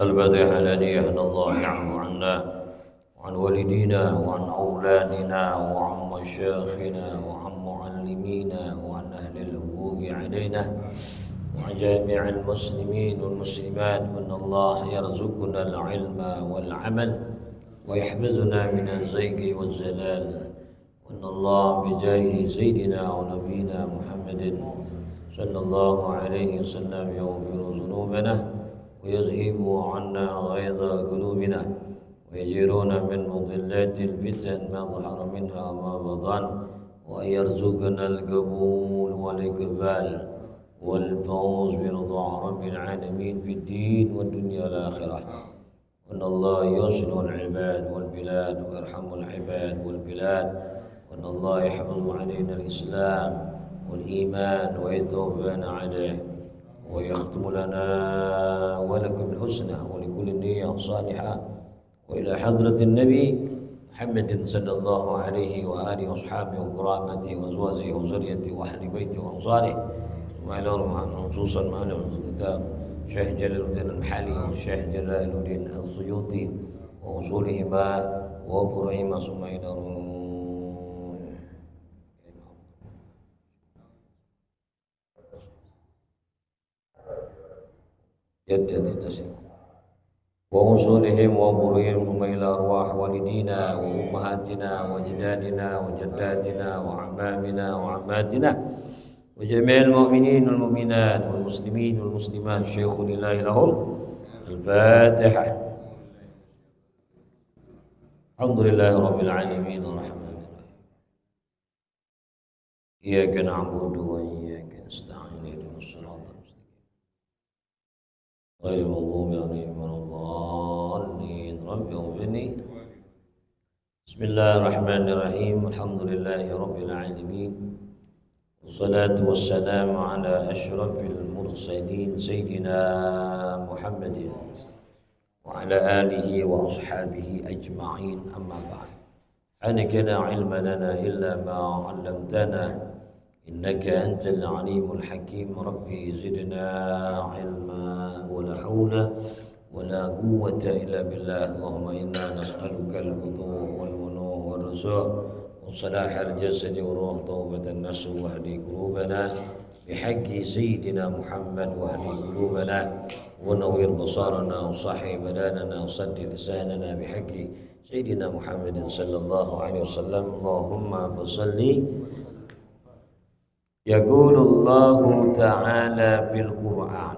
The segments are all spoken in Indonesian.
البديهة الذي أهل الله يعفو عنا وعن والدينا وعن أولادنا وعن مشايخنا وعن معلمينا وعن أهل الحقوق علينا وعن جميع المسلمين والمسلمات وأن الله يرزقنا العلم والعمل ويحفظنا من الزيغ والزلال وأن الله بجاه سيدنا ونبينا محمد صلى الله عليه وسلم يغفر ذنوبنا ويذهب عنا غيظ قلوبنا ويجيرنا من مضلات الفتن ما ظهر منها وما بطن وأن يرزقنا القبول والإقبال والفوز برضا رب العالمين في الدين والدنيا والآخرة وأن الله يصلح العباد والبلاد ويرحم العباد والبلاد وأن الله يحفظ علينا الإسلام والإيمان ويتوبنا عليه ويختم لنا ولكم الحسنى ولكل نية صالحة وإلى حضرة النبي محمد صلى الله عليه وآله وأصحابه وكرامته وأزواجه وذريته وأهل بيته وأنصاره وإلى خصوصا معنا الكتاب شيخ جلال الدين المحلي والشيخ جلال الدين السيوطي وأصولهما وفروعهما ثم إلى جدة التسليم وأصولهم وفروعهم ثم إلى أرواح والدينا وأمهاتنا وأجدادنا وجداتنا وعمامنا وعماتنا وجميع المؤمنين والمؤمنات والمسلمين والمسلمات الشيخ لله لهم الفاتحة. الحمد لله رب العالمين الرحمن الرحيم إياك نعبد وإياك نستعين اهدنا الصراط المستقيم غير المغضوب عليهم ولا الضالين رب اغفرني. بسم الله الرحمن الرحيم الحمد لله رب العالمين والصلاة والسلام على أشرف المرسلين سيدنا محمد وعلى آله وأصحابه أجمعين أما بعد سبحانك لا علم لنا إلا ما علمتنا إنك أنت العليم الحكيم ربي زدنا علما ولا حول ولا قوة إلا بالله اللهم إنا نسألك الفتوح والمنوح والرزق وصلاح الجسد والروح توبة النفس واهدي قلوبنا بحق سيدنا محمد واهدي قلوبنا ونوّر بصارنا وصحي بداننا وسد لساننا بحق سيدنا محمد صلى الله عليه وسلم اللهم فصل. يقول الله تعالى في القرآن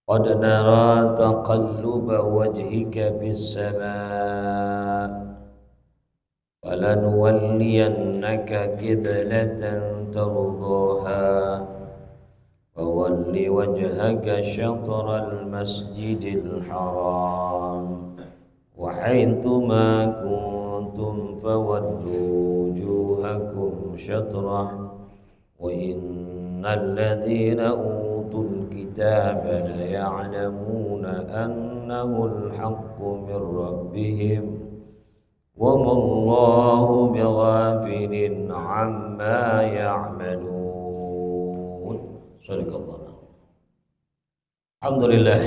قد نرى تقلب وجهك في السماء فلنولينك قبلة ترضاها فول وجهك شطر المسجد الحرام وحيثما كنتم فولوا وجوهكم شطره وإن الذين أوتوا الكتاب ليعلمون أنه الحق من ربهم وما الله بغافل عما يعملون. Sadaqallah. Alhamdulillah,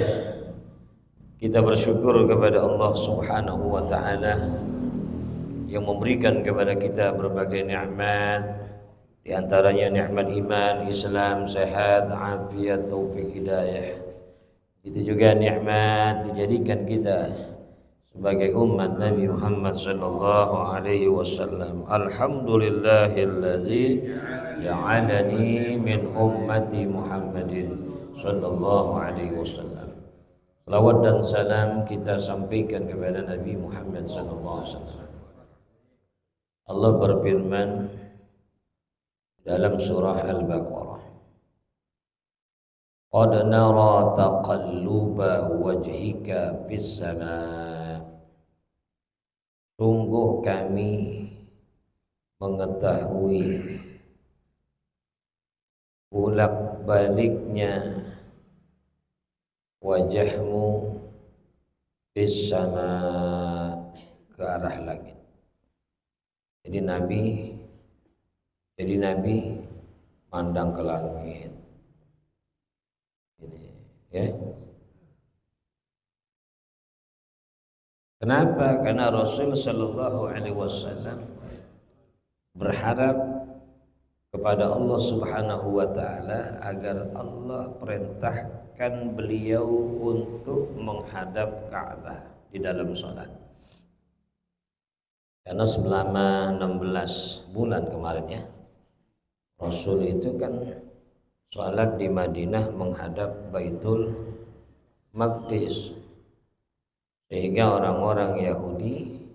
kita bersyukur kepada Allah Subhanahu wa taala yang memberikan kepada kita berbagai nikmat, di antaranya nikmat iman, Islam, sehat, afiat, taufik, hidayah. Itu juga nikmat dijadikan kita sebagai umat Nabi Muhammad sallallahu alaihi wasallam. Alhamdulillahillazi ja'alani min ummati Muhammadin sallallahu alaihi wasallam. Salawat dan salam kita sampaikan kepada Nabi Muhammad sallallahu alaihi wasallam. Allah berfirman dalam surah Al-Baqarah, qad nara taqalluba wajhika fis sama. Sungguh kami mengetahui bolak-baliknya wajahmu fis sama, ke arah langit. Jadi Nabi pandang ke langit. Ini, ya. Kenapa? Karena Rasul Shallallahu Alaihi Wasallam berharap kepada Allah Subhanahu wa taala agar Allah perintahkan beliau untuk menghadap Ka'bah di dalam salat. Karena selama 16 bulan kemarin ya, Rasul itu kan salat di Madinah menghadap Baitul Maqdis, sehingga orang-orang Yahudi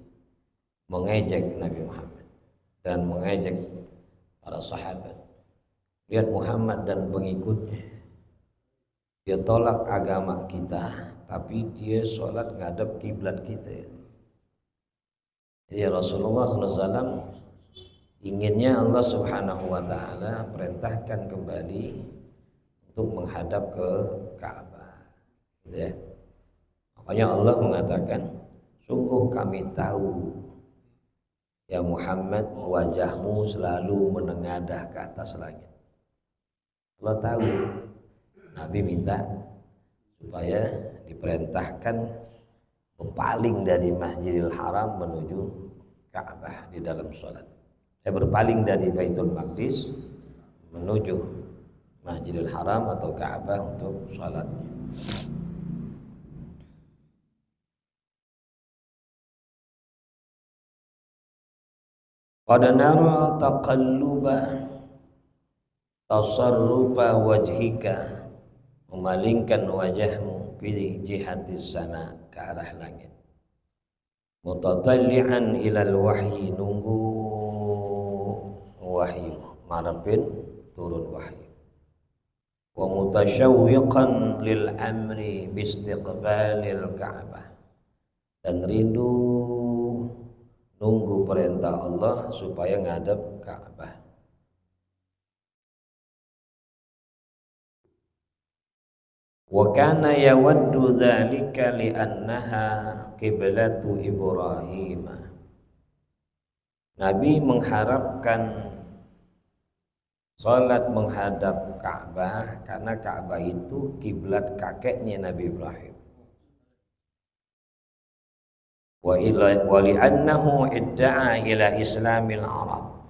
mengejek Nabi Muhammad dan mengejek para sahabat. Lihat Muhammad dan pengikutnya, dia tolak agama kita, tapi dia sholat ngadep kiblat kita. Jadi Rasulullah SAW inginnya Allah Subhanahu wa taala perintahkan kembali untuk menghadap ke Ka'bah, gitu ya. Makanya Allah mengatakan, sungguh kami tahu ya Muhammad, wajahmu selalu menengadah ke atas langit. Allah tahu. Nabi minta supaya diperintahkan berpaling dari Masjidil Haram menuju Ka'bah di dalam sholat. Berpaling dari Baitul Maqdis menuju Masjidil Haram atau Ka'bah untuk sholatnya. Qad nara taqalluba tasarrufa wajhika, memalingkan wajahmu fi jihatis sama, ke arah langit. Mutatalli'an ilal wahyi, nunggu wahyu, marapin turun wahyu. Wa mutasyawwiqan lil amri bistiqbalil Ka'bah, dan rindu nunggu perintah Allah supaya ngadep Ka'bah. Wa kana yawaddu dzalika li'annaha qiblatu Ibrahim. Nabi mengharapkan salat menghadap Ka'bah karena Ka'bah itu kiblat kakeknya Nabi Ibrahim. Wa li'annahu idda'a ila islamil Arab.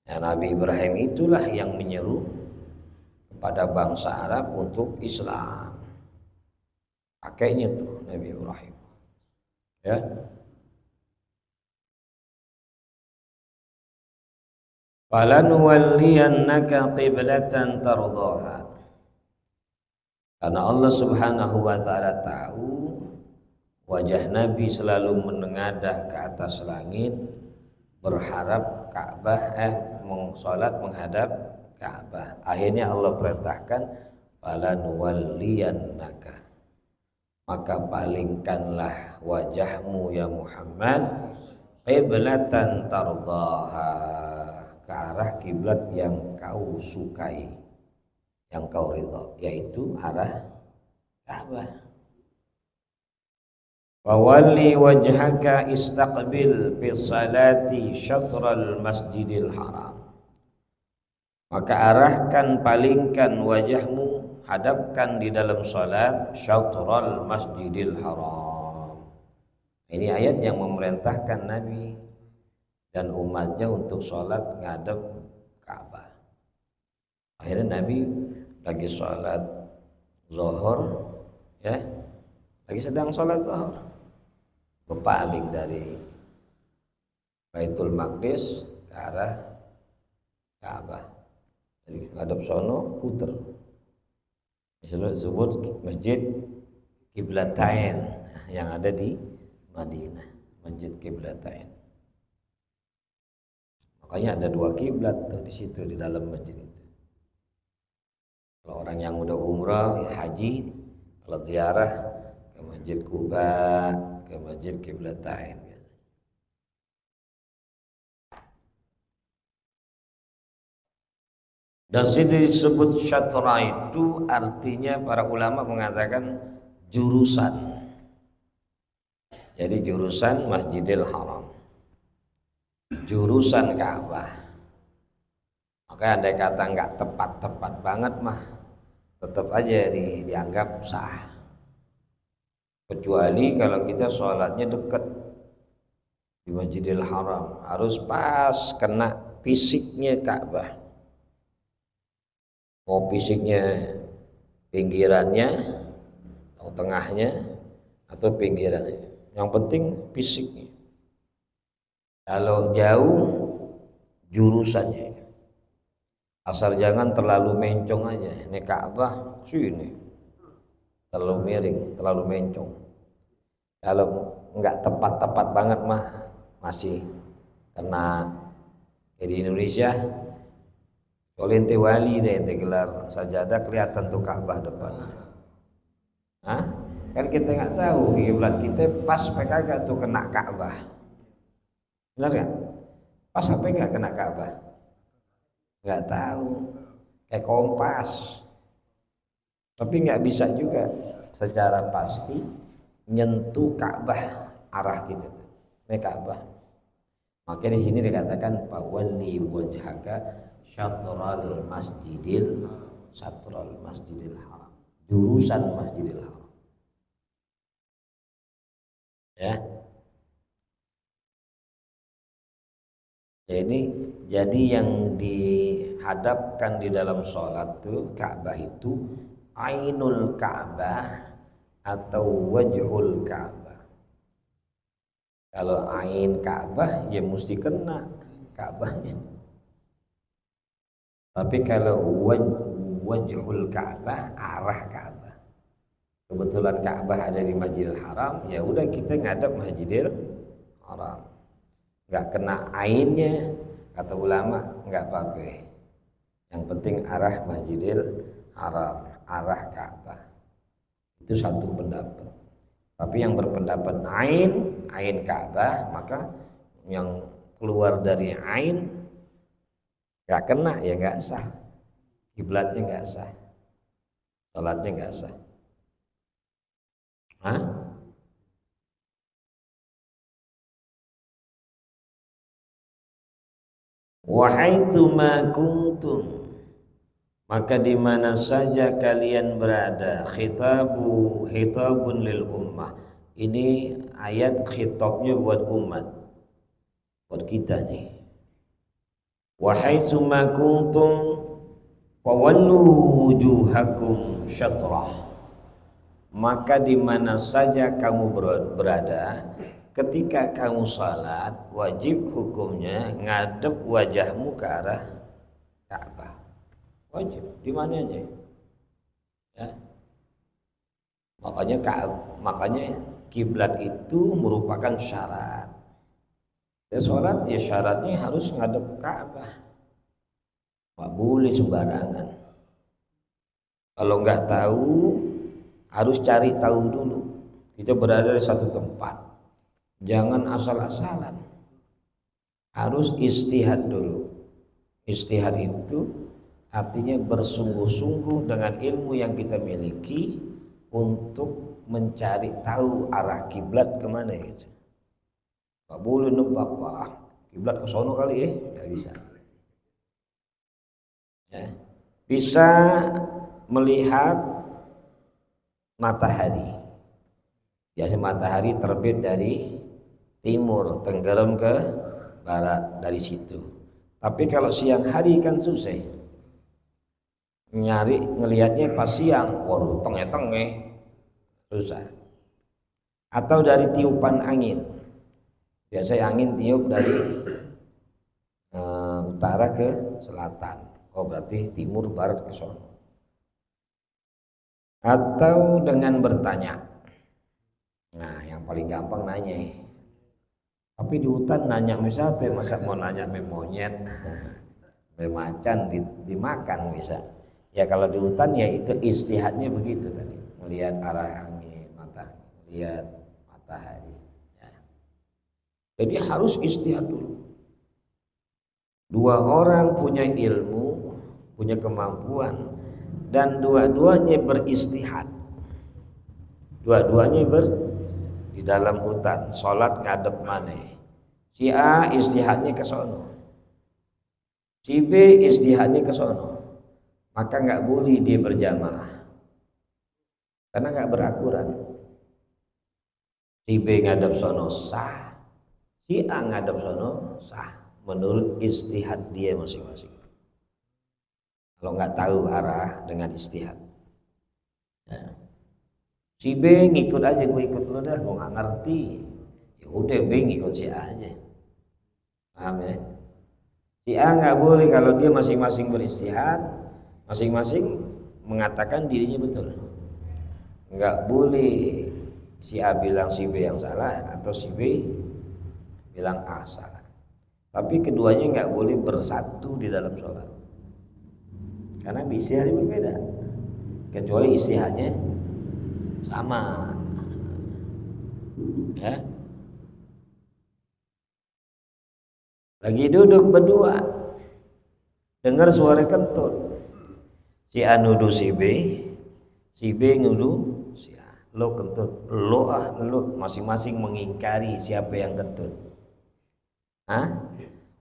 Ya, Nabi Ibrahim itulah yang menyeru kepada bangsa Arab untuk Islam. Kakeknya tuh Nabi Ibrahim. Ya. Falanuwalliyannaka qiblatan tardaha. Karena Allah Subhanahu wa taala tahu wajah Nabi selalu menengadah ke atas langit, berharap Ka'bah, salat menghadap Ka'bah. Akhirnya Allah perintahkan falanuwalliyannaka, maka palingkanlah wajahmu ya Muhammad qiblatan tardaha, ke arah kiblat yang kau sukai, yang kau ridha, yaitu arah Ka'bah. Fawalli wajhaka istaqbil fi salati syatral masjidil haram, maka arahkan, palingkan wajahmu, hadapkan di dalam salat syatral masjidil haram. Ini ayat yang memerintahkan Nabi dan umatnya untuk salat ngadep Ka'bah. Akhirnya Nabi lagi salat zuhur, ya, lagi sedang salat zuhur, berpaling dari Baitul Maqdis ke arah Ka'bah. Jadi ngadep sono puter. Disebut Masjid Qiblatain yang ada di Madinah, Masjid Qiblatain. Makanya ada dua kiblat tuh di situ di dalam masjid itu. Kalau orang yang udah umrah, ya haji, kalau ziarah ke Masjid Quba, ke Masjid Qiblatain. Dan situ disebut syatra, itu artinya para ulama mengatakan jurusan. Jadi jurusan Masjidil Haram, jurusan Ka'bah. Maka andai kata nggak tepat-tepat banget mah, tetap aja dianggap sah. Kecuali kalau kita sholatnya dekat di Masjidil Haram, harus pas kena fisiknya Ka'bah. Mau fisiknya pinggirannya atau tengahnya atau pinggirannya, yang penting fisiknya. Kalau jauh jurusannya, asal jangan terlalu mencong aja. Ini Ka'bah sini terlalu miring, terlalu mencong. Kalau nggak tepat-tepat banget mah masih kena. Di Indonesia kalau ente wali deh, ente gelar sajadah kelihatan tuh Ka'bah depan. Hah? Kan kita nggak tahu kiblat kita pas apa kagak tuh kena Ka'bah. Benar nggak? Pas apa nggak kena Ka'bah? Nggak tahu. Kayak kompas. Tapi nggak bisa juga secara pasti nyentuh Ka'bah arah kita tuh. Ini Ka'bah. Makanya di sini dikatakan fawalli wajhaka syatral masjidil haram. Jurusan Masjidil Haram. Ya. Jadi yang dihadapkan di dalam sholat tuh Ka'bah itu ainul Ka'bah atau wajhul Ka'bah. Kalau ain Ka'bah ya mesti kena Ka'bahnya. Tapi kalau wajhul Ka'bah, arah Ka'bah. Kebetulan Ka'bah ada di Masjidil Haram, ya udah kita ngadep Masjidil Haram. Nggak kena ainnya, kata ulama nggak apa-apa. Yang penting arah Masjidil Haram, arah Ka'bah. Itu satu pendapat. Tapi yang berpendapat ain Ka'bah, maka yang keluar dari ain nggak kena ya nggak sah, kiblatnya nggak sah, salatnya nggak sah. Hah? Wahaitsuma kuntum, maka di mana saja kalian berada. Khitabun lil ummah. Ini ayat khitabnya buat umat, buat kita nih. Wahaitsuma kuntum fawallu wujuhakum syatrah. Maka di mana saja kamu berada, ketika kamu salat, wajib hukumnya ngadep wajahmu ke arah Ka'bah. Wajib di mana aja. Ya. Makanya kiblat itu merupakan syarat. Ya salat ya syaratnya harus ngadep Ka'bah. Nggak boleh sembarangan. Kalau nggak tahu harus cari tahu dulu. Kita berada di satu tempat. Jangan asal-asalan. Harus istihad dulu. Istihad itu artinya bersungguh-sungguh dengan ilmu yang kita miliki untuk mencari tahu arah kiblat kemana gitu. Nggak boleh nebak, wah kiblat ke sono kali ya, nggak bisa. Ya. Bisa melihat matahari. Biasa matahari terbit dari timur, tenggelam ke barat dari situ. Tapi kalau siang hari kan susah. Nyari ngelihatnya pas siang, waduh tengah-tengah susah. Atau dari tiupan angin. Biasanya angin tiup dari utara ke selatan. Oh berarti timur barat ke sono. Atau dengan bertanya. Nah yang paling gampang nanya. Tapi di hutan nanya siapa? Masa mau nanya monyet, macan dimakan bisa. Ya kalau di hutan ya itu istihadnya begitu tadi, melihat arah angin, lihat matahari. Ya. Jadi harus istihad dulu. Dua orang punya ilmu, punya kemampuan, dan dua-duanya beristihad. Dua-duanya di dalam hutan, sholat ngadep mana? Si A istihadnya ke sono, si B istihadnya ke sono. Maka nggak boleh dia berjamaah karena nggak berakuran. si B ngadep sono sah, si A ngadep sono sah menurut ijtihad dia masing-masing. Kalau nggak tahu arah dengan ijtihad. Ya. Si B ngikut aja, gue ikut lu dah, gue nggak ngerti. Ya udah B ngikut si A aja. Paham ya? Si A nggak boleh kalau dia masing-masing beristihad, masing-masing mengatakan dirinya betul. Nggak boleh si A bilang si B yang salah atau si B bilang A salah. Tapi keduanya nggak boleh bersatu di dalam sholat, karena istihadnya berbeda. Kecuali istihadnya sama, ya. Lagi duduk berdua, dengar suara kentut, si A nuduh si B nuduh si A. Lo kentut, lo masing-masing mengingkari siapa yang kentut.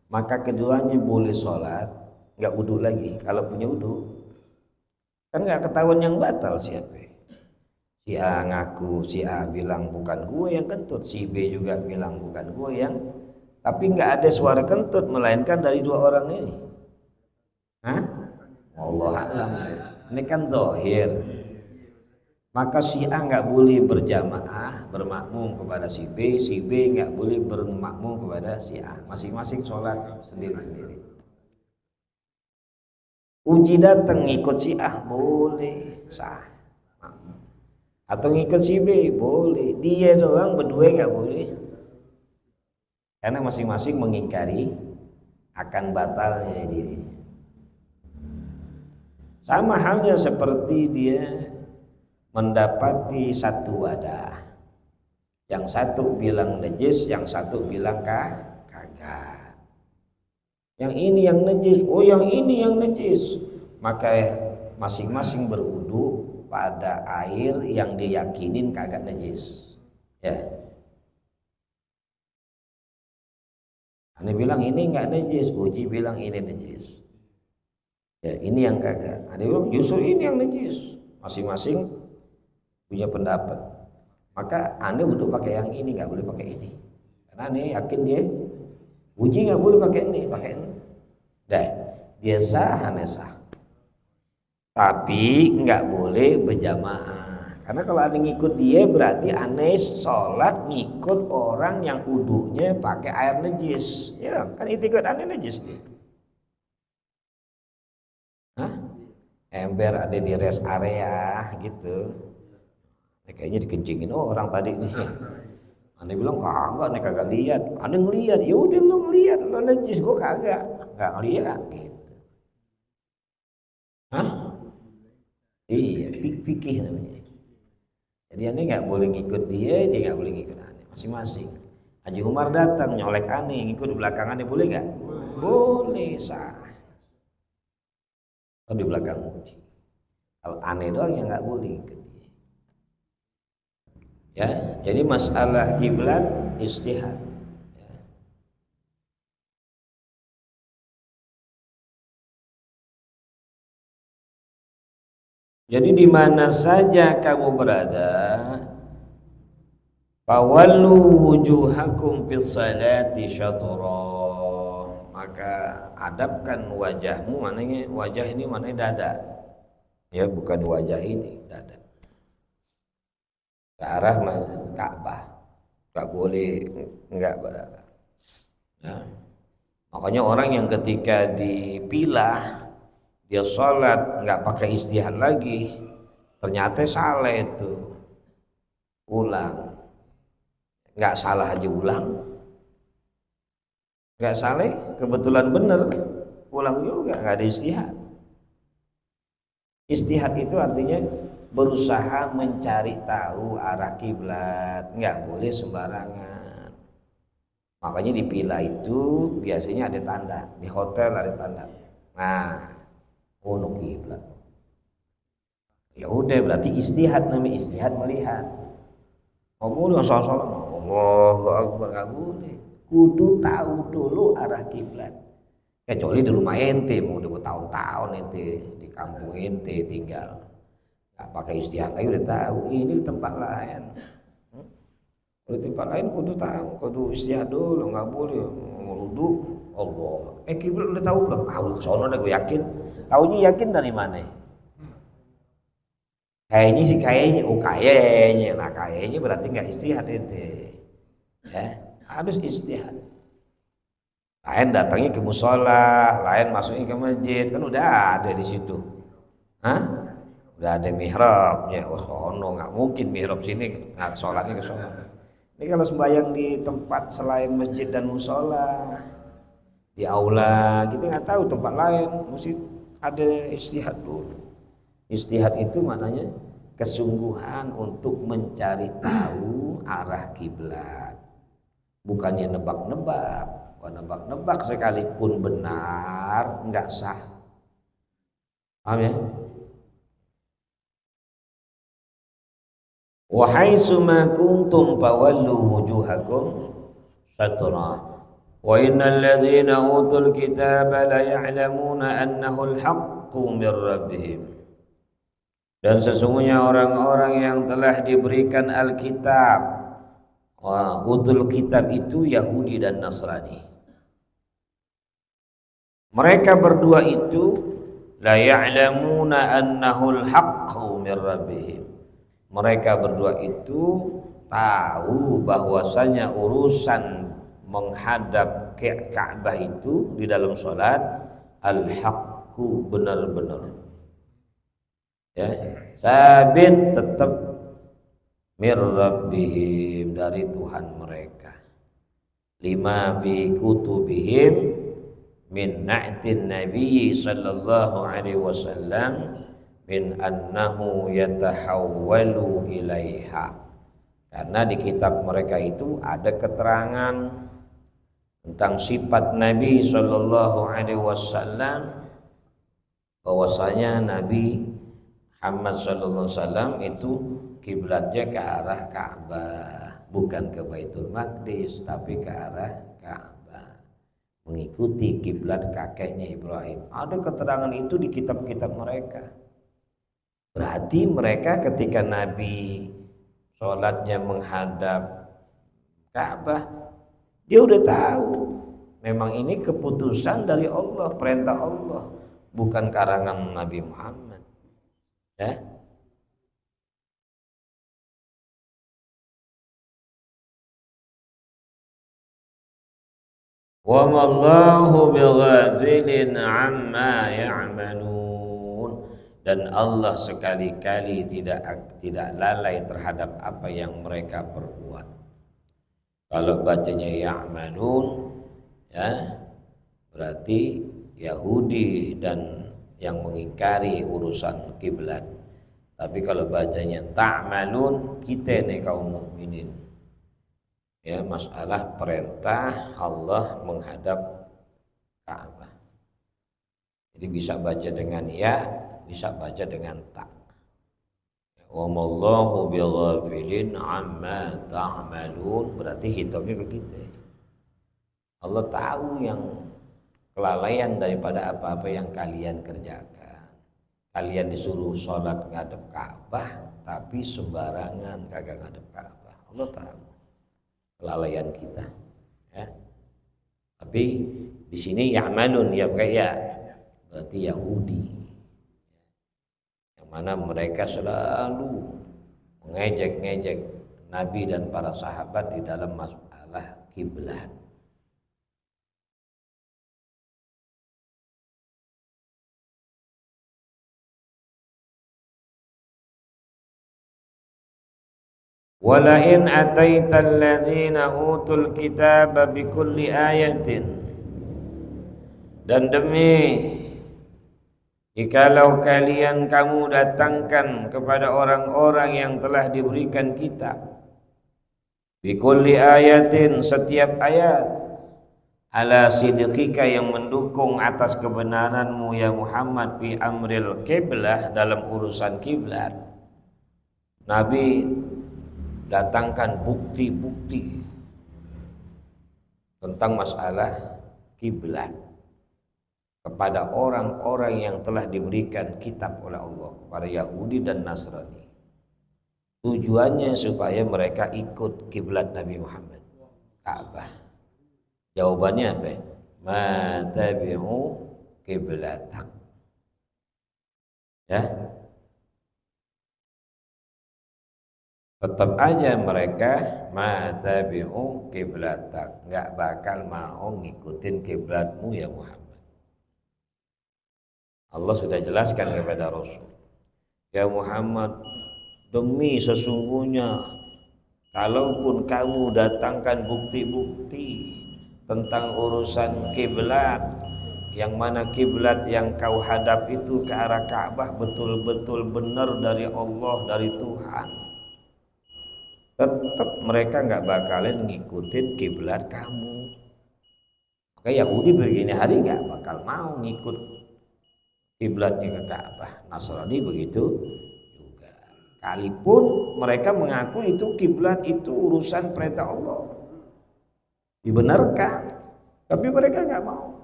Maka keduanya boleh sholat, nggak wudu lagi. Kalau punya wudu, kan nggak ketahuan yang batal siapa. Si A ngaku, si A bilang bukan gue yang kentut, si B juga bilang bukan gue yang, tapi nggak ada suara kentut melainkan dari dua orang ini. Allah alam. Ini kan zahir. Maka si A nggak boleh berjamaah bermakmum kepada si B nggak boleh bermakmum kepada si A. Masing-masing sholat sendiri-sendiri. Uji datang ngikut si A boleh sah, atau ngikut si B boleh. Dia doang berdua nggak boleh, karena masing-masing mengingkari akan batalnya diri. Sama halnya seperti dia mendapati satu wadah, yang satu bilang najis, yang satu bilang kagak. Yang ini yang najis, oh yang ini yang najis. Maka masing-masing berwudu pada air yang diyakinin kagak najis. Ya. Ane bilang ini enggak najis, Uji bilang ini najis. Ya, ini yang kagak. Ane bilang justru ini yang najis. Masing-masing punya pendapat. Maka Anda butuh pakai yang ini, nggak boleh pakai ini. Karena Anda yakin dia Uji nggak boleh pakai ini. Dah, dia sah, Anda sah. Tapi nggak boleh berjamaah. Karena kalau Anda ngikut dia berarti Anda sholat ngikut orang yang wudunya pakai air najis. Ya, kan itu ikut Anda najis dia. Ember ada di rest area gitu. Kayaknya dikencingin orang tadi nih. Ane bilang kagak, nih kagak lihat. Ane ngelihat, ya udah lu ngelihat, lu najis, gua kagak ngelihat gitu. Iya, fikih namanya. Jadi ane nggak boleh ngikut dia nggak boleh ngikut ane, masing-masing. Haji Umar datang nyolek ane, ngikut di belakang ane boleh nggak? Boleh sah. Kalau di belakang Uji. Kalau ane doang yang nggak boleh ngikut. Ya, jadi masalah kiblat ijtihad. Ya. Jadi di mana saja kamu berada, fawallu wujuhakum fis salati syatra. Maka hadapkan wajahmu, mananya wajah ini mananya dada. Ya, bukan wajah ini, dada. Ke arah Masjid Ka'bah, nggak boleh nggak berarah. Ya. Makanya orang yang ketika dipilah dia sholat nggak pakai istihad lagi, ternyata salah itu, ulang. Nggak salah aja ulang, nggak salah kebetulan bener, ulang juga nggak ada istihad. Istihad itu artinya berusaha mencari tahu arah kiblat, nggak boleh sembarangan. Makanya di villa itu biasanya ada tanda, di hotel ada tanda. Nah, ono kiblat. Ya udah berarti istihad, namanya istihad melihat. Oh boleh sholat, Allahu Akbar, nggak boleh. Kudu tahu dulu arah kiblat. Kecuali di rumah ente, mau udah bertahun-tahun ente di kampung ente tinggal. Nggak pakai istihad lagi udah tahu ini tempat lain. Kalau tempat lain kudu tahu, kudu istihad dulu, nggak boleh wudu Allah. Kiblat udah tahu belum? Ah, udah sono dah gue yakin. Taunya yakin dari mana? Kayaknya sih kayaknya, oh kayaknya, nah kayaknya berarti nggak istihad itu, ya harus istihad. Lain datangnya ke musola, lain masuknya ke masjid, kan udah ada di situ. Hah? Udah ada mihrabnya. Oh sono nggak mungkin mihrab sini nggak sholatnya ke sono. Ini kalau sembahyang di tempat selain masjid dan musola, di aula, kita nggak tahu tempat lain, mesti ada istihad dulu. Istihad itu maknanya kesungguhan untuk mencari tahu arah kiblat, bukannya nebak-nebak. Wah, nebak-nebak sekalipun benar nggak sah. Paham ya? Wa haitsu ma kuntum fawallu wujuhakum syatra. Wa innal ladzina utul kitaba la ya'lamuna annahu al-haqqu min rabbihim. Dan sesungguhnya orang-orang yang telah diberikan Alkitab, utul kitab itu Yahudi dan Nasrani. Mereka berdua itu la ya'lamuna annahu al-haqqu min rabbihim. Mereka berdua itu tahu bahwasanya urusan menghadap ke Ka'bah itu di dalam salat al-haqqu, benar-benar. Ya, sabit tetap mir rabbihim, dari Tuhan mereka. Lima fi kutubihim min na'tin nabi sallallahu alaihi wasallam min annahu yatahawwalu ilaiha. Karena di kitab mereka itu ada keterangan tentang sifat Nabi sallallahu alaihi wasallam, bahwasanya Nabi Muhammad sallallahu alaihi wasallam itu kiblatnya ke arah Ka'bah, bukan ke Baitul Maqdis tapi ke arah Ka'bah, mengikuti kiblat kakeknya Ibrahim. Ada keterangan itu di kitab-kitab mereka. Berarti mereka ketika Nabi sholatnya menghadap Ka'bah, dia udah tahu memang ini keputusan dari Allah, perintah Allah, bukan karangan Nabi Muhammad. Ya. Wa mallahu bighafilin amma ya'malun. Dan Allah sekali-kali tidak lalai terhadap apa yang mereka perbuat. Kalau bacanya ya'malun, ya berarti Yahudi dan yang mengingkari urusan kiblat. Tapi kalau bacanya ta'malun, kita nih kaum mukminin, ya masalah perintah Allah menghadap Ka'bah. Jadi bisa baca dengan ya, bisa baca dengan ta. Wa mallahu bighafilin amma ta'malun, berarti hitamnya ke kita. Allah tahu yang kelalaian daripada apa-apa yang kalian kerjakan. Kalian disuruh sholat ngadep Ka'bah, tapi sembarangan kagak ngadep Ka'bah. Allah tahu kelalaian kita. Ya. Tapi di sini ya'malun, ya kayak berarti Yahudi, yang mana mereka selalu mengejek-ngejek Nabi dan para sahabat di dalam masalah kiblat. Wala in ataital ladzina utul kitaba bikulli ayatin, dan demi jikalau kalian kamu datangkan kepada orang-orang yang telah diberikan kitab, bikulli ayatin, setiap ayat, ala sidqika, yang mendukung atas kebenaranmu ya Muhammad, fi amril qiblah, dalam urusan kiblat. Nabi datangkan bukti-bukti tentang masalah kiblat kepada orang-orang yang telah diberikan kitab oleh Allah, kepada Yahudi dan Nasrani. Tujuannya supaya mereka ikut kiblat Nabi Muhammad, Ka'bah. Jawabannya apa? Ma tabi'u kiblatak. Ya. Tetap aja mereka ma tabi'u kiblatak, enggak bakal mau ngikutin kiblatmu ya Muhammad. Allah sudah jelaskan kepada Rasul, ya Muhammad, demi sesungguhnya kalaupun kamu datangkan bukti-bukti tentang urusan kiblat, yang mana kiblat yang kau hadap itu ke arah Ka'bah betul-betul benar dari Allah, dari Tuhan, tetap mereka nggak bakalan ngikutin kiblat kamu. Maka Yahudi begini hari nggak bakal mau ngikut kiblatnya ke Ka'bah. Nasrani begitu juga. Kalipun mereka mengaku itu kiblat itu urusan perintah Allah, dibenarkan, tapi mereka nggak mau.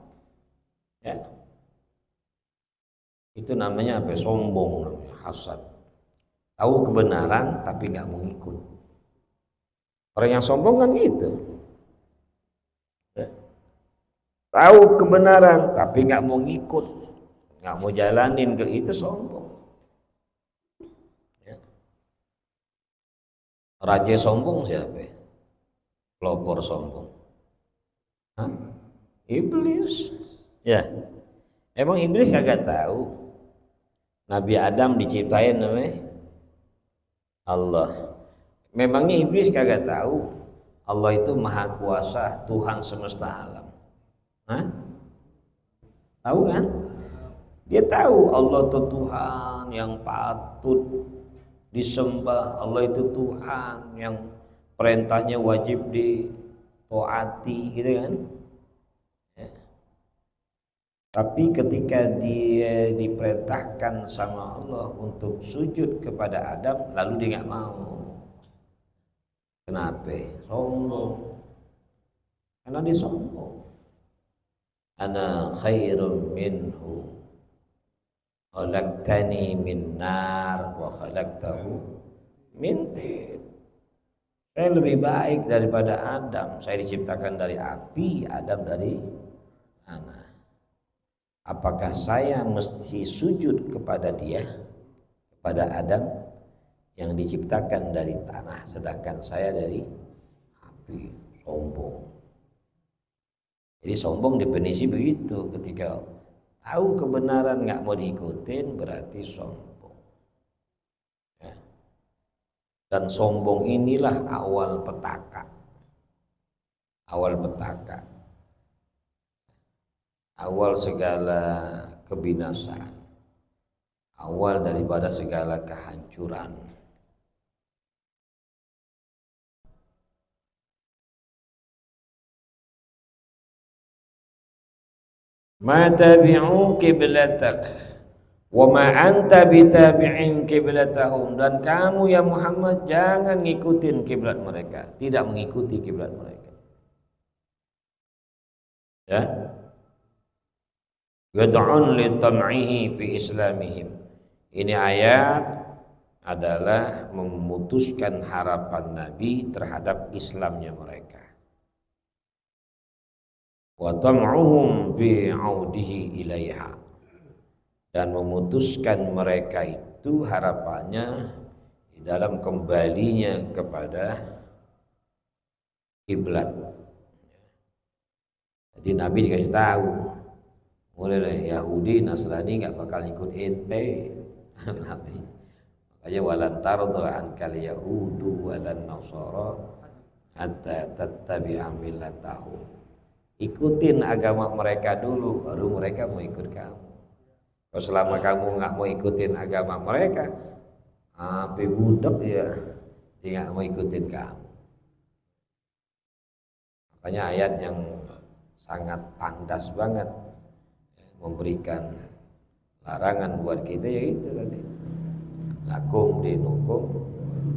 Ya. Itu namanya apa? Sombong, namanya hasad. Tahu kebenaran tapi nggak mau ikut. Orang yang sombong kan gitu. Ya. Tahu kebenaran tapi nggak mau ngikut, nggak mau jalanin, ke itu sombong. Ya. Raja sombong siapa? Pelopor sombong. Hah? Iblis. Ya. Emang iblis kagak tahu Nabi Adam diciptain namanya Allah. Memangnya iblis kagak tahu Allah itu maha kuasa, Tuhan semesta alam. Hah? Tahu kan? Dia tahu Allah itu Tuhan yang patut disembah. Allah itu Tuhan yang perintahnya wajib ditaati, gitu kan? Ya. Tapi ketika dia diperintahkan sama Allah untuk sujud kepada Adam, lalu dia nggak mau. Kenapa? Sombong. Karena dia sombong. Ana khairun minhu, khalaqtani min nar wa khalaqtahu min tin. Saya lebih baik daripada Adam. Saya diciptakan dari api, Adam dari tanah. Apakah saya mesti sujud kepada dia, kepada Adam yang diciptakan dari tanah, sedangkan saya dari api? Sombong. Jadi sombong definisi begitu, ketika tahu kebenaran nggak mau diikutin berarti sombong. Ya. Dan sombong inilah awal petaka. Awal petaka. Awal segala kebinasaan. Awal daripada segala kehancuran. Ma tabi'u kiblatak wa ma anta bitabi'in kiblatahum, dan kamu ya Muhammad jangan ngikutin kiblat mereka, tidak mengikuti kiblat mereka. Ya. Yad'un li tam'ihi fi islamihim. Ini ayat adalah memutuskan harapan Nabi terhadap Islamnya mereka. Wa tam'uhum bi 'audihi ilaiha, dan memutuskan mereka itu harapannya di dalam kembalinya kepada kiblat. Jadi Nabi dikasih tahu, mulai dari Yahudi Nasrani nggak bakal ikut ente. Makanya walan tarda ankal yahudu walan nasara hatta tattabi'a millatahum. Ikutin agama mereka dulu, baru mereka mau ikut kamu. Kalau selama kamu nggak mau ikutin agama mereka, sampai budak ya, dia nggak mau ikutin kamu. Makanya ayat yang sangat tandas banget memberikan larangan buat kita, yaitu tadi lakum dinukum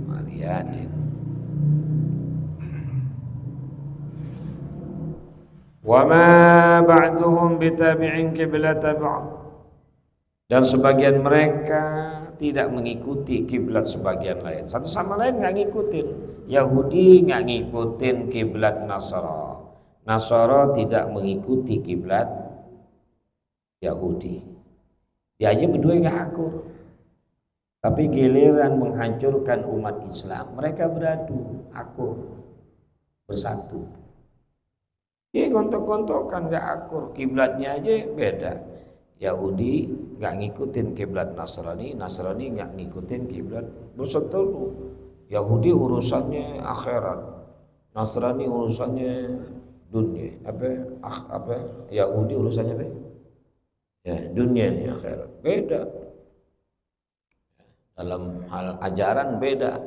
waliyadin. Wa ma ba'duhum bitabi'in qiblata ba'd. Dan sebagian mereka tidak mengikuti kiblat sebagian lain. Satu sama lain nggak ngikutin. Yahudi nggak ngikutin kiblat Nasara. Nasara tidak mengikuti kiblat Yahudi. Dia aja berdua nggak akur. Tapi giliran menghancurkan umat Islam, mereka beradu, akur, bersatu. Dia gontok-gontokan nggak akur, kiblatnya aja beda. Yahudi nggak ngikutin kiblat Nasrani, Nasrani nggak ngikutin kiblat berseteru. Yahudi urusannya akhirat, Nasrani urusannya dunia. Apa? Yahudi urusannya apa? Ya, dunia ini akhirat. Beda. Dalam hal ajaran beda.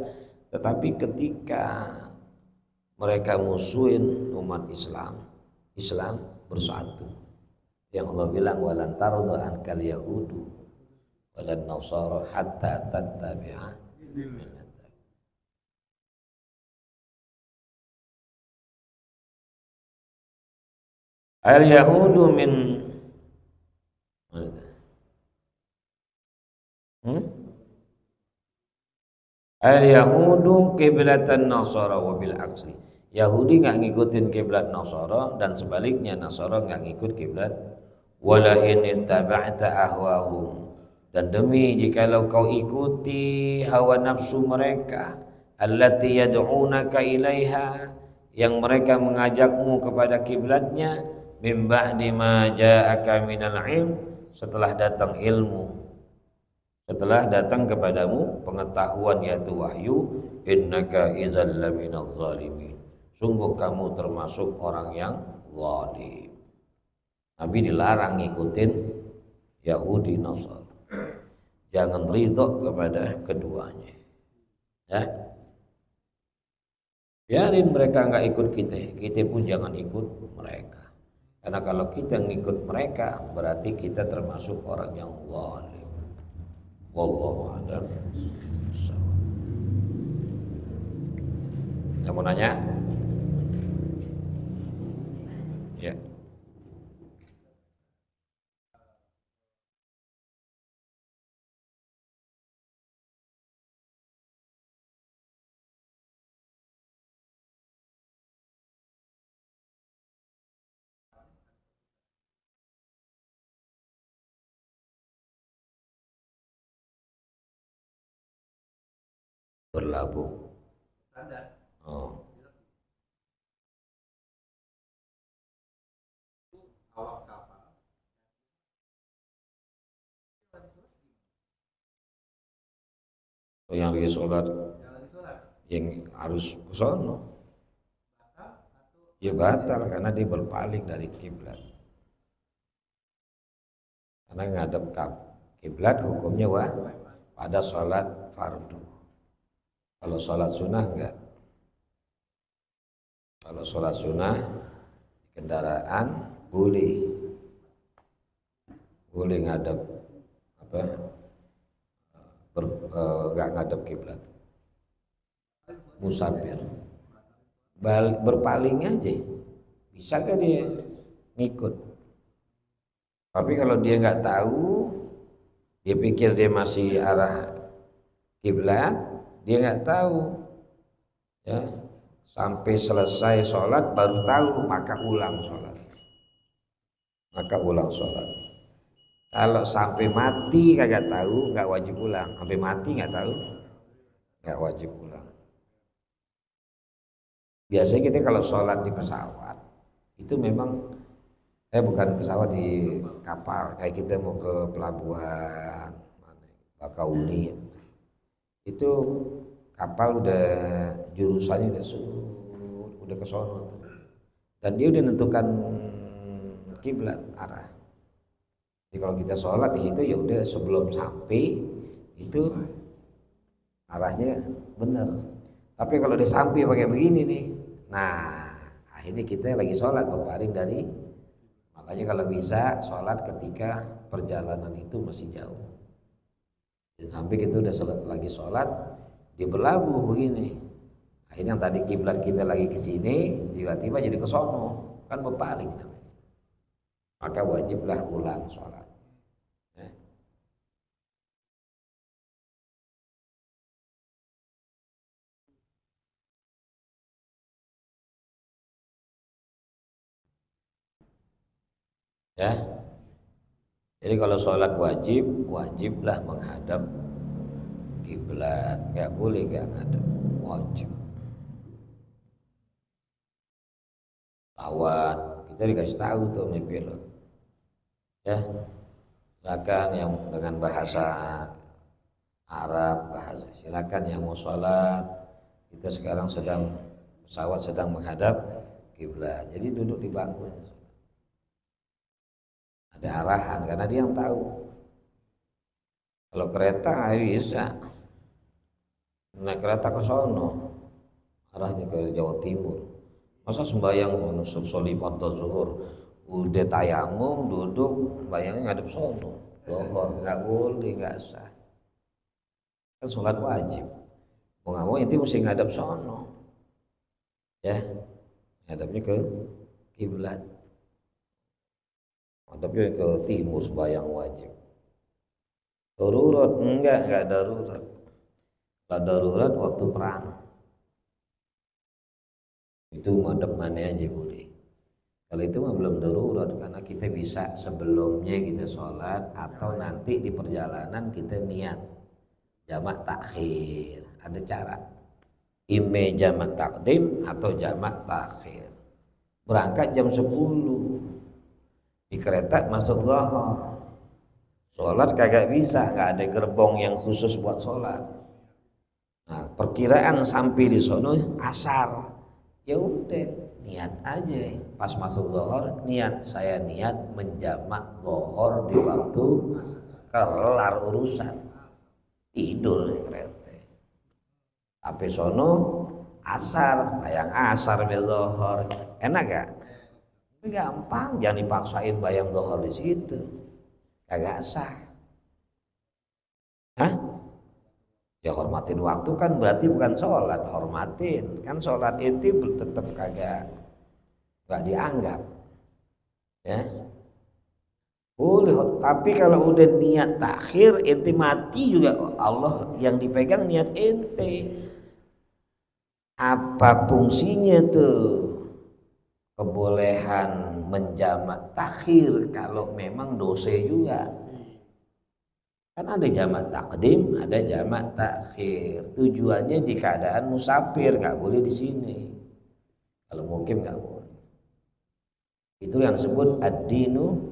Tetapi ketika mereka musuhin umat Islam, Islam bersatu. Yang Allah bilang walan tardu ankal yahudu walan nasara hatta tattabi'a millata. Al yahudu min Al yahudu kiblatan nasara wa bil aksi. Yahudi nggak ngikutin kiblat Nasara dan sebaliknya Nasara nggak ngikut kiblat. Wala in ittaba'ta ahwahum, dan demi jikalau kau ikuti hawa nafsu mereka, allati yad'unaka ilaiha, yang mereka mengajakmu kepada kiblatnya, min ba'di ma ja'aka minal ilm, setelah datang ilmu, setelah datang kepadamu pengetahuan yaitu wahyu, innaka idzal laminadz zalimin, sungguh kamu termasuk orang yang zalim. Nabi dilarang ngikutin Yahudi Nasara. Jangan ridho kepada keduanya. Ya. Biarin mereka nggak ikut kita pun jangan ikut mereka. Karena kalau kita ngikut mereka berarti kita termasuk orang yang zalim. Wallahu a'lam. Saya mau nanya? Ya. Berlabuh. Oh. Yang lagi sholat, yang harus ke sono, ya batal karena dia berpaling dari kiblat. Karena ngadep kiblat hukumnya pada sholat fardu. Kalau sholat sunnah enggak. Kalau sholat sunnah kendaraan boleh ngadep enggak ngadep kiblat. Musafir berpaling aja, bisa kan dia ngikut. Tapi kalau dia nggak tahu, dia pikir dia masih arah kiblat, dia nggak tahu, ya sampai selesai sholat baru tahu, maka ulang sholat. Kalau sampai mati kagak tahu, nggak wajib ulang. Sampai mati nggak tahu, nggak wajib ulang. Biasanya kita kalau sholat di pesawat itu memang bukan pesawat, di kapal, kayak kita mau ke pelabuhan Bakauni, itu kapal udah jurusannya udah ke sono dan dia udah nentukan kiblat arah. Jadi kalau kita sholat di situ ya udah sebelum sampai itu arahnya benar. Tapi kalau di samping pakai begini nih, nah akhirnya kita lagi sholat berpaling dari. Makanya kalau bisa sholat ketika perjalanan itu masih jauh. Dan sampai kita udah lagi sholat, dia berlabuh begini. Akhirnya yang tadi kiblat kita lagi ke sini, tiba-tiba jadi ke sono, kan berpaling namanya. Maka wajiblah ulang sholat. Ya. Jadi kalau sholat wajiblah menghadap kiblat, nggak boleh nggak ngadep, wajib. Tawat, kita dikasih tahu tuh mimpi lo. Ya, silakan yang dengan bahasa Arab, silakan yang mau sholat. Kita sekarang pesawat sedang menghadap kiblat. Jadi duduk di bangku. Ada arahan karena dia yang tahu. Kalau kereta nggak bisa. Naik kereta ke sono, arahnya ke Jawa Timur. Masa sembahyang menusuk soli fardhu zuhur, udah tayamum duduk bayangnya ngadep sono. Dohor nggak boleh, nggak sah. Kan sholat wajib. Mau nggak mau itu mesti ngadep sono. Ya, ngadepnya ke kiblat. Ngadepnya ke timur sembahyang wajib. Darurat enggak darurat. Kalau darurat waktu perang. Itu madhab mana aja boleh. Kalau itu mah belum darurat karena kita bisa sebelumnya kita sholat atau nanti di perjalanan kita niat jamak takhir. Ada cara. Ime jamak takdim atau jamak takhir. Berangkat jam 10. Di kereta masuk zuhur. Sholat kagak bisa, nggak ada gerbong yang khusus buat sholat. Nah, perkiraan sampai di sono asar. Ya udah, niat aja. Pas masuk zuhur, saya niat menjamak zuhur di waktu kelar urusan. Tidur di kereta. Sampai sono asar, bayang asar bil zuhur. Enak gak? Gampang, jangan dipaksain bayang zuhur di situ. Kagak sah. Hah? Ya hormatin waktu kan berarti bukan sholat, hormatin. Kan sholat itu tetap kagak dianggap. Ya. Boleh, tapi kalau udah niat takhir ente mati juga Allah yang dipegang niat ente. Apa fungsinya tuh kebolehan menjamak takhir kalau memang dosa juga? Kan ada jamak takdim, ada jamak takhir. Tujuannya di keadaan musafir, nggak boleh di sini. Kalau mukim nggak boleh. Itu yang disebut ad-dinu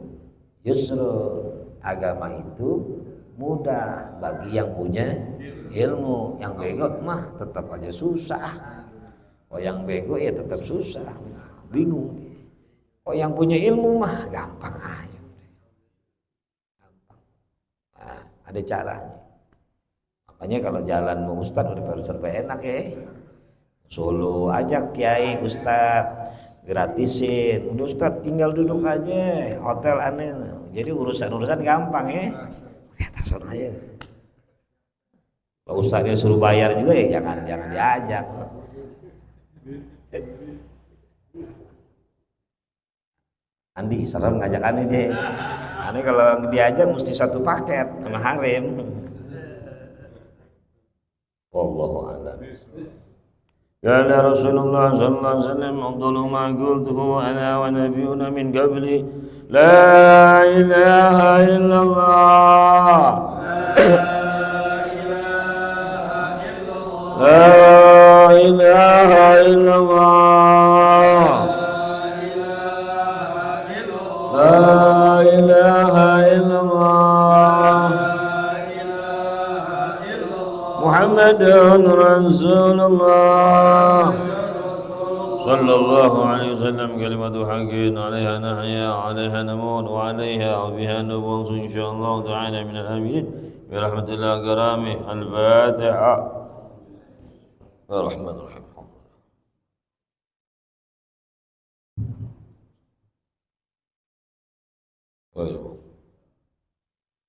yusrun. Agama itu mudah bagi yang punya ilmu. Yang bego mah tetap aja susah. Oh yang bego ya tetap susah, bingung. Oh yang punya ilmu mah gampang aja. Ada caranya. Makanya kalau jalan mau Ustadz udah serba enak ya. Solo ajak kiai Ustadz gratisin. Udah Ustadz tinggal duduk aja, hotel aneh. Jadi urusan gampang ya. Di atas sana aja. Kalau Ustadznya suruh bayar juga ya jangan diajak. Andi serem ngajak aneh deh. Aneh kalau diajak mesti satu paket sama harim. Wallahu a'lam. قال رسول الله صلى الله عليه وسلم أفضل ما قلته أنا ونبينا من قبلي لا إله إلا الله لا إله إلا الله لا إله إلا الله محمد رسول الله صلى الله عليه وسلم كلمة حق عليها نحيا عليها نموت وعليها وبها نبوس إن شاء الله تعالى من الآمين برحمة الله كرامه الفاتحة الرحمن الرحيم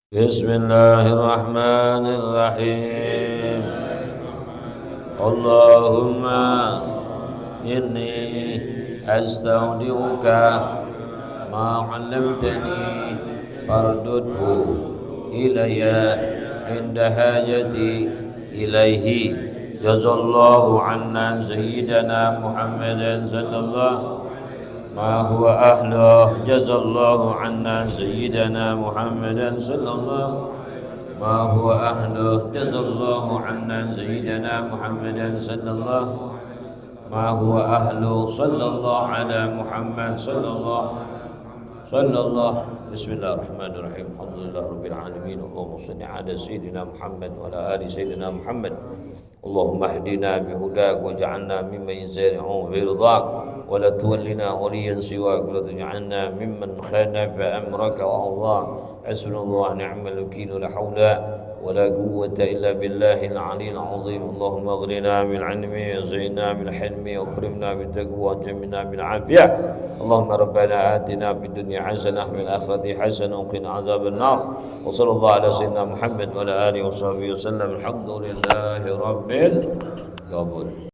بسم الله الرحمن الرحيم اللهم إني أستودعك ما علمتني فاردده إلي عند حاجتي إليه جزا الله عنا سيدنا محمد صلى الله ما هو أهله. جزا الله عنا سيدنا محمدا صلى الله ما هو أهله. جزا الله عنا سيدنا محمدا صلى الله ما هو أهله. صلى الله على محمد صلى الله بسم الله الرحمن الرحيم. الحمد لله رب العالمين. اللهم صل على سيدنا محمد وعلى آل سيدنا محمد. اللهم اهدنا بهداك واجعلنا ممن يسارعون في رضاك ولا تولنا وليا سواك ولا تجعلنا ممن خالف أمرك وأرضاك. حسبنا الله ونعم الوكيل. لا حول ولا قوة إلا بالله العلي العظيم. اللهم اغننا بالعلم وزينا بالحلم واكرمنا بالتقوى وجمنا بالعافية. اللهم ربنا آتنا في الدنيا حسنة وفي الآخرة حسنة وقنا عذاب النار. وصلى الله على سيدنا محمد وعلى آله وصحبه وسلم. الحمد لله رب العالمين.